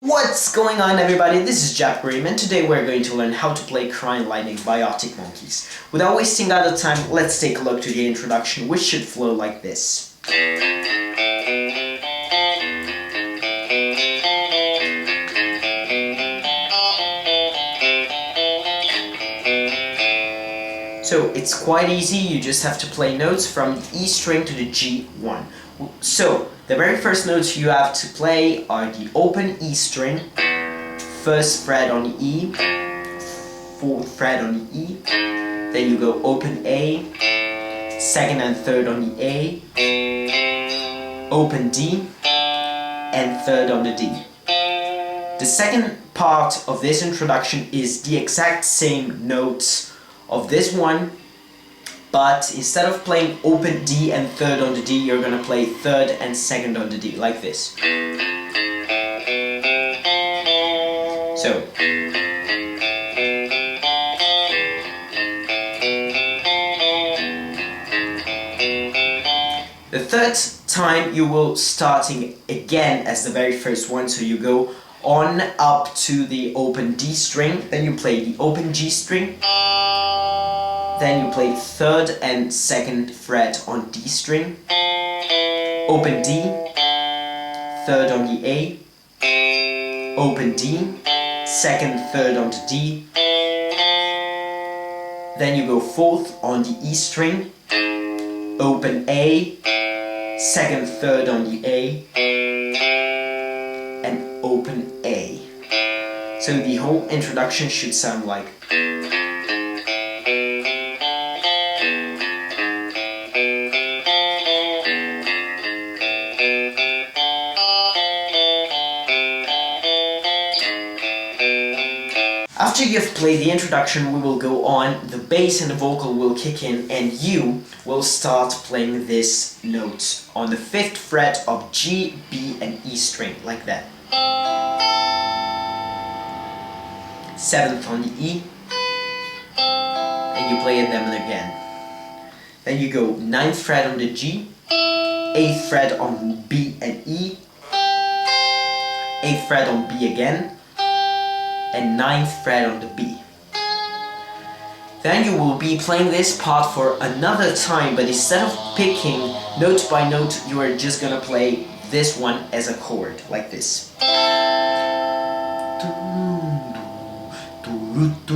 What's going on, everybody? This is Jepp and today we're going to learn how to play Crying Lightning by Arctic Monkeys. Without wasting other time, let's take a look to the introduction, which should flow like this. So it's quite easy, you just have to play notes from the E string to the G1. So the very first notes you have to play are the open E string, first fret on the E, fourth fret on the E, then you go open A, second and third on the A, open D, and third on the D. The second part of this introduction is the exact same notes of this one, but instead of playing open D and third on the D, you're gonna play third and second on the D, like this. So. The third time you will starting again as the very first one, so you go on up to the open D string, then you play the open G string, then you play third and second fret on D string, open D, third on the A, open D, second, third on the D, then you go fourth on the E string, open A, second, third on the A, and open A. So the whole introduction should sound like. After you've played the introduction, we will go on, the bass and the vocal will kick in, and you will start playing this note on the 5th fret of G, B, and E string, like that. 7th on the E, and you play it them again. Then you go 9th fret on the G, 8th fret on B and E, 8th fret on B again, and 9th fret on the B. Then you will be playing this part for another time, but instead of picking note by note, you are just gonna play this one as a chord, like this.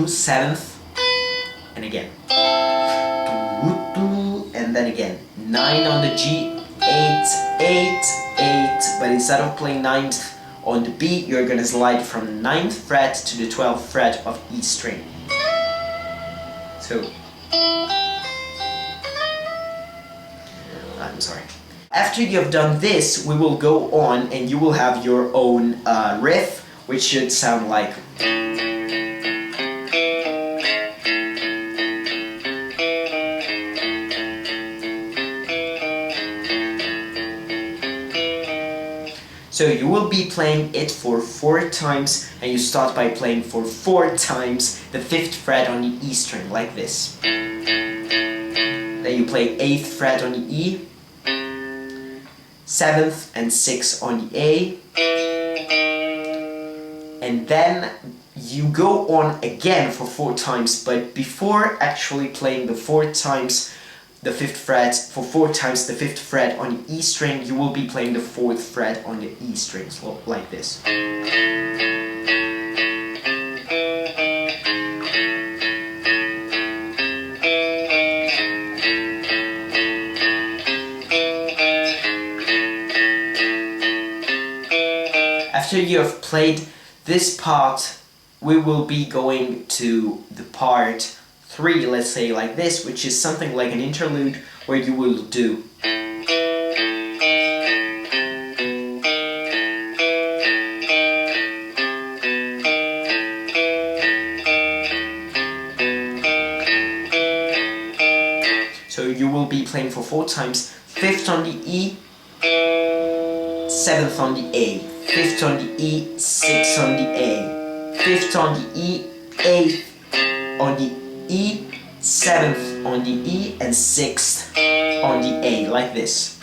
7th, and again. And then again. 9 on the G, 8, 8, 8, but instead of playing 9th on the B, you're gonna slide from 9th fret to the 12th fret of E string. So, I'm sorry. After you have done this, we will go on and you will have your own riff, which should sound like. So you will be playing it for 4 times, and you start by playing for 4 times the 5th fret on the E string, like this. Then you play 8th fret on the E, 7th and 6th on the A, and then you go on again for 4 times, but before actually playing the 4 times the 5th fret, for 4 times the 5th fret on the E string, you will be playing the 4th fret on the E string, so like this. After you have played this part, we will be going to the part 3, let's say like this, which is something like an interlude where you will do. So you will be playing for 4 times, 5th on the E, 7th on the A, 5th on the E, 6th on the A, 5th on the E, 8th on the E, 7th on the E, and 6th on the A, like this.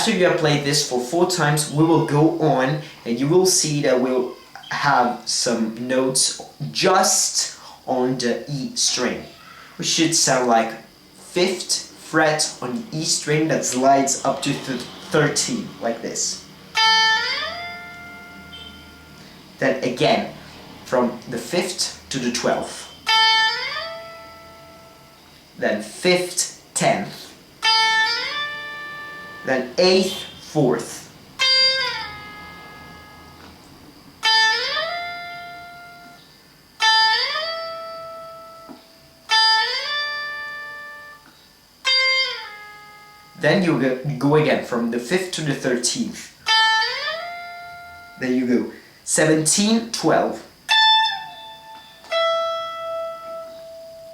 After you have played this for 4 times, we will go on and you will see that we'll have some notes just on the E string, which should sound like 5th fret on the E string that slides up to 13, like this. Then again, from the 5th to the 12th. Then 5th, 10th. Then 8th, 4th. Then you go again from the 5th to the 13th. Then you go 17, 12.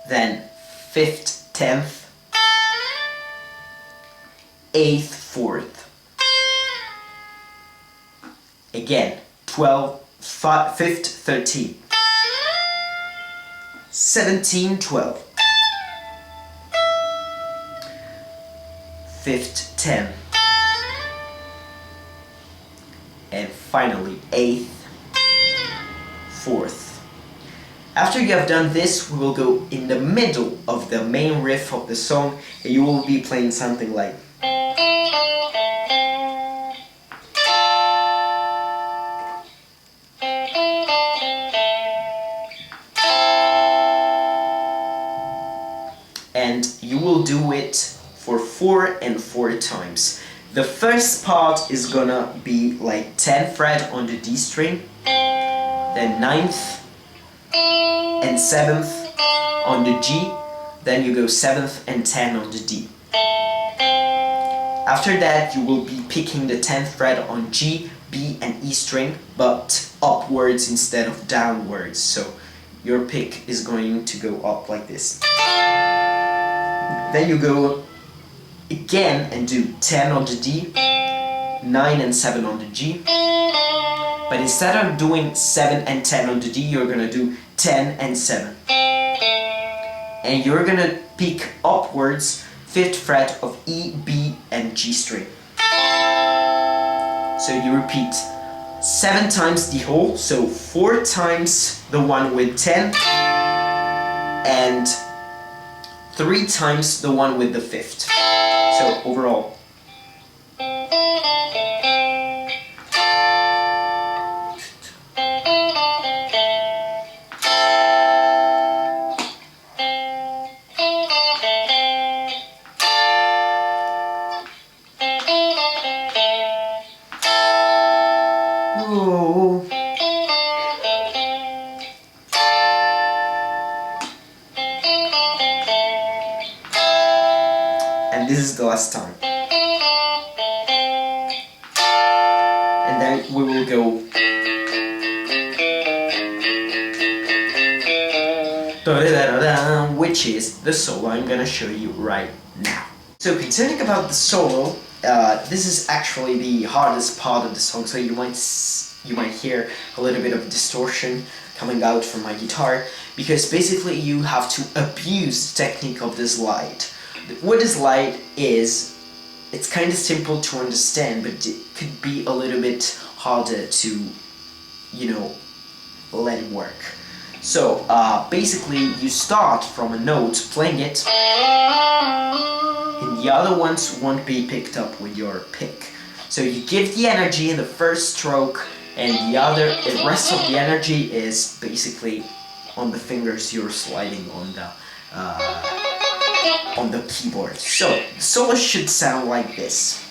Then 5th, 10th. 8th, 4th. Again, 12, 5th, 13. 17, 12. 5th, 10. And finally 8th, 4th. After you have done this, we will go in the middle of the main riff of the song and you will be playing something like and you will do it for 4 and 4 times. The first part is gonna be like 10th fret on the D string, then 9th and 7th on the G, then you go 7th and 10 on the D. After that you will be picking the 10th fret on G, B and E string, but upwards instead of downwards, so your pick is going to go up like this. Then you go again and do 10 on the D, 9 and 7 on the G, but instead of doing 7 and 10 on the D, you're gonna do 10 and 7. And you're gonna pick upwards 5th fret of E, B and G string. So you repeat 7 times the whole, so 4 times the one with 10 and 3 times the one with the 5th. So overall. Whoa. And this is the last time. And then we will go which is the solo I'm gonna show you right now. So continuing about the solo, this is actually the hardest part of the song, so you might hear a little bit of distortion coming out from my guitar, because basically you have to abuse the technique of the slide. What a slide is, it's kind of simple to understand, but it could be a little bit harder to, you know, let it work. So basically you start from a note playing it, and the other ones won't be picked up with your pick. So you give the energy in the first stroke, and the rest of the energy is basically on the fingers you're sliding on the keyboard. So the solo should sound like this.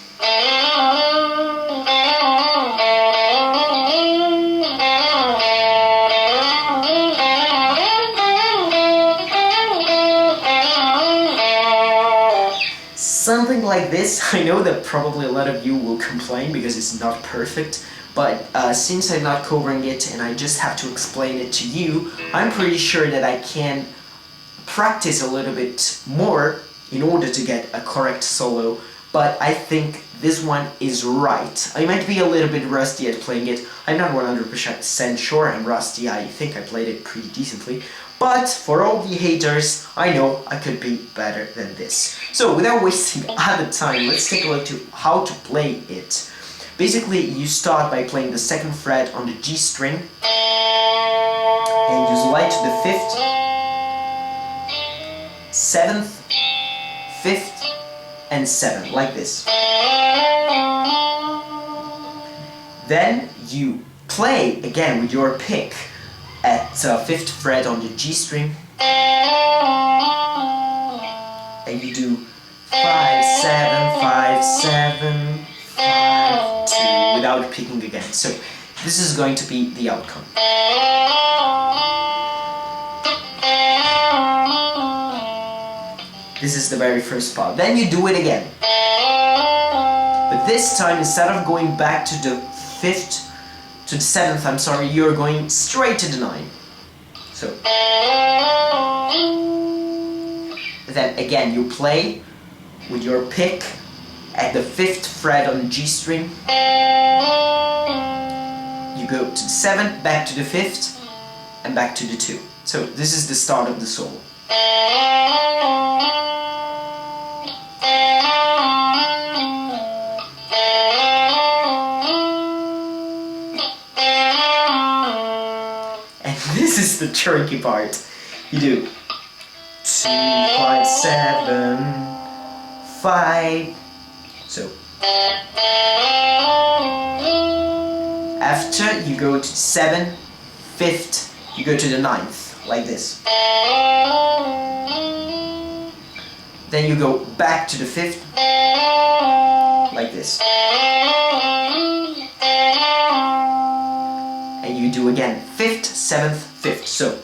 Something like this. I know that probably a lot of you will complain because it's not perfect, but since I'm not covering it and I just have to explain it to you, I'm pretty sure that I can practice a little bit more in order to get a correct solo, but I think this one is right. I might be a little bit rusty at playing it. I'm not 100% sure I'm rusty. I think I played it pretty decently, But for all the haters, I know I could be better than this. So without wasting other time, let's take a look to how to play it. Basically, you start by playing the 2nd fret on the G string, and you slide to the 5th, 7th, 5th, and 7th, like this. Then you play again with your pick at 5th fret on the G string, and you do 5, 7, 5, 7, 5, 2 without picking again. So this is going to be the outcome. This is the very first part. Then you do it again. But this time, instead of going back to the 5th, to the 7th, I'm sorry, you're going straight to the 9. So. Then again, you play with your pick at the 5th fret on the G string. You go to the 7th, back to the 5th, and back to the 2. So this is the start of the solo. And this is the tricky part. You do 2, 5, 7, 5. So after you go to 7, 5th, you go to the 9th, like this. Then you go back to the 5th, like this. And you do again 5th, 7th, 5th. So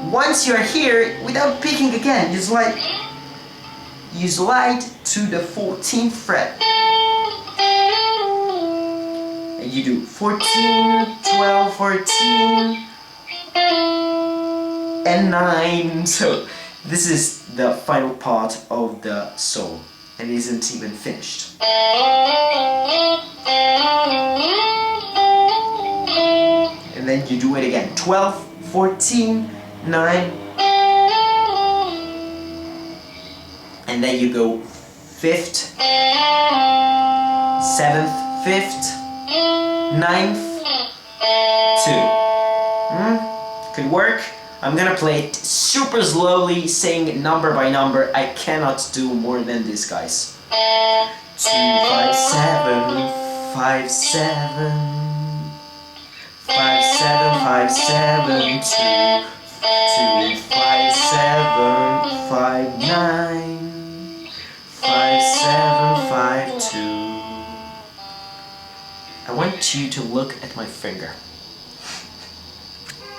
once you're here, without picking again, you slide to the 14th fret. And you do 14, 12, 14, and 9. So this is the final part of the solo, and it isn't even finished. And then you do it again. 12, 14, 9. And then you go 5th, 7th, 5th, 9th, 2. Could work. I'm gonna play it super slowly, saying number by number. I cannot do more than this, guys. 2, 5, 7, 5, 7, 5, 7, 5, 7, 2, 2, 5, 7, 5, 9, 5, 7, 5, 2. I want you to look at my finger.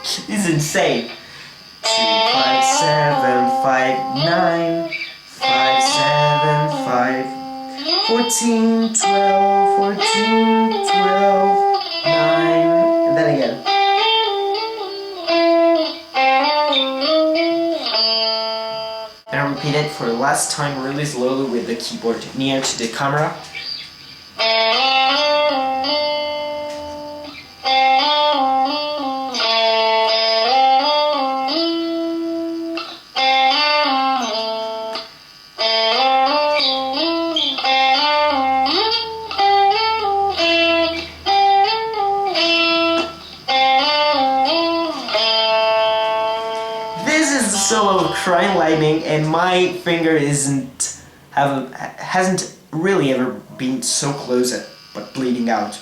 It's insane. 2, 5, 7, 5, 9, 5, 7, 5, 14, 12, 14, 12, 9, and then again. And I repeat it for the last time really slowly with the keyboard near to the camera. Solo of Crying Lightning, and my finger hasn't really ever been so close but bleeding out.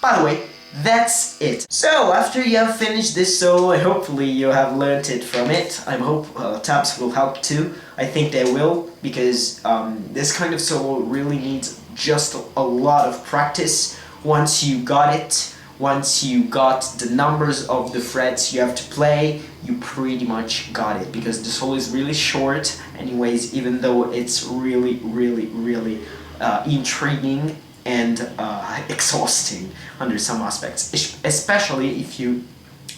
By the way, that's it. So after you have finished this solo, and hopefully you have learned it from it, I hope tabs will help too. I think they will, because this kind of solo really needs just a lot of practice. Once you got it, once you got the numbers of the frets you have to play, you pretty much got it, because the solo is really short anyways, even though it's really intriguing and exhausting under some aspects, especially if you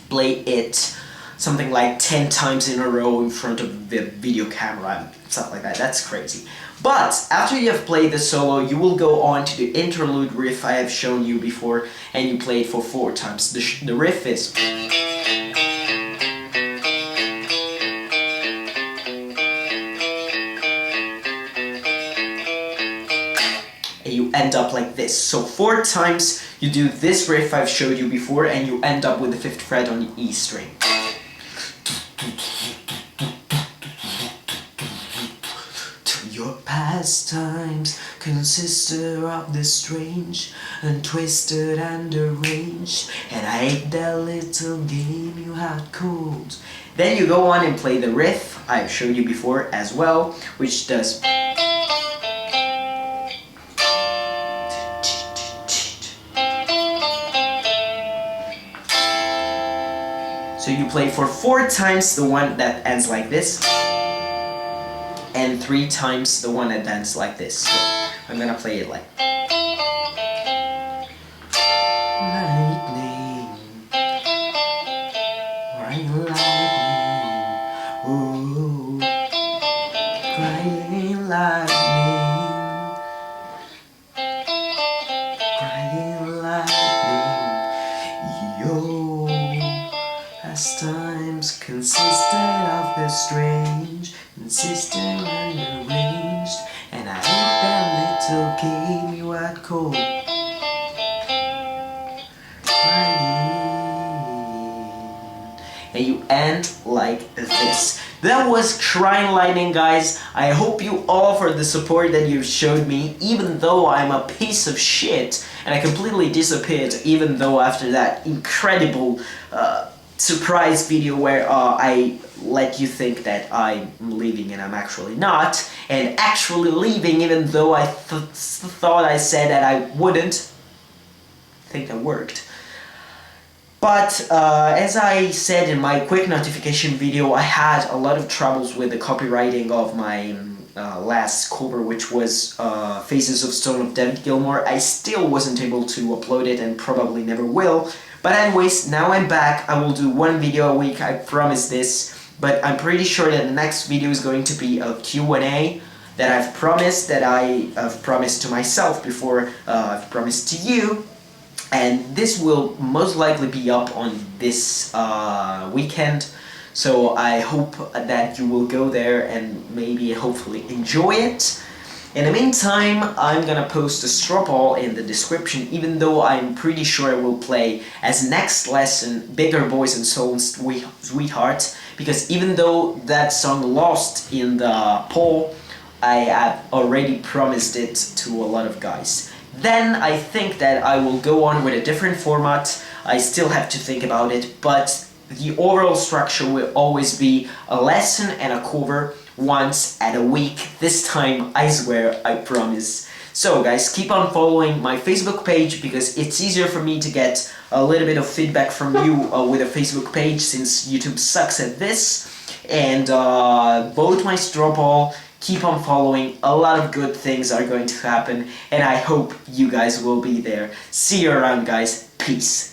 play it something like 10 times in a row in front of the video camera and stuff like that. That's crazy. But after you have played the solo, you will go on to the interlude riff I have shown you before, and you play it for 4 times. The riff is... and you end up like this. So 4 times you do this riff I've showed you before, and you end up with the 5th fret on the E string. Your pastimes consisted of the strange and twisted and arranged, and I hate that little game you had called. Then you go on and play the riff I've showed you before as well, which does... So you play for 4 times the one that ends like this, and 3 times the one that ends like this. So I'm gonna play it like... Lightning, crying lightning, ooh, crying lightning, crying lightning, yo. Pastimes consisted of the strange, insistent and arranged, and I hate that little game you had called. And you end like this. That was Crying Lightning, guys. I hope you all for the support that you've showed me, even though I'm a piece of shit and I completely disappeared, even though after that incredible surprise video where I let you think that I'm leaving and I'm actually not, and actually leaving even though I thought I said that I wouldn't. I think that worked. But as I said in my quick notification video, I had a lot of troubles with the copywriting of my last cover, which was Faces of Stone of David Gilmour. I still wasn't able to upload it and probably never will. But anyways, now I'm back. I will do 1 video a week, I promise this. But I'm pretty sure that the next video is going to be a Q&A that I've promised, that I have promised to myself before I've promised to you. And this will most likely be up on this weekend. So I hope that you will go there and maybe hopefully enjoy it. In the meantime, I'm gonna post a Strawpoll in the description, even though I'm pretty sure I will play as next lesson Bigger Boys and Souls Sweetheart, because even though that song lost in the poll, I have already promised it to a lot of guys. Then I think that I will go on with a different format. I still have to think about it, but the overall structure will always be a lesson and a cover once a week. This time, I swear, I promise. So guys, keep on following my Facebook page, because it's easier for me to get a little bit of feedback from you with a Facebook page, since YouTube sucks at this. And vote my Strawpoll. Keep on following. A lot of good things are going to happen, and I hope you guys will be there. See you around, guys. Peace.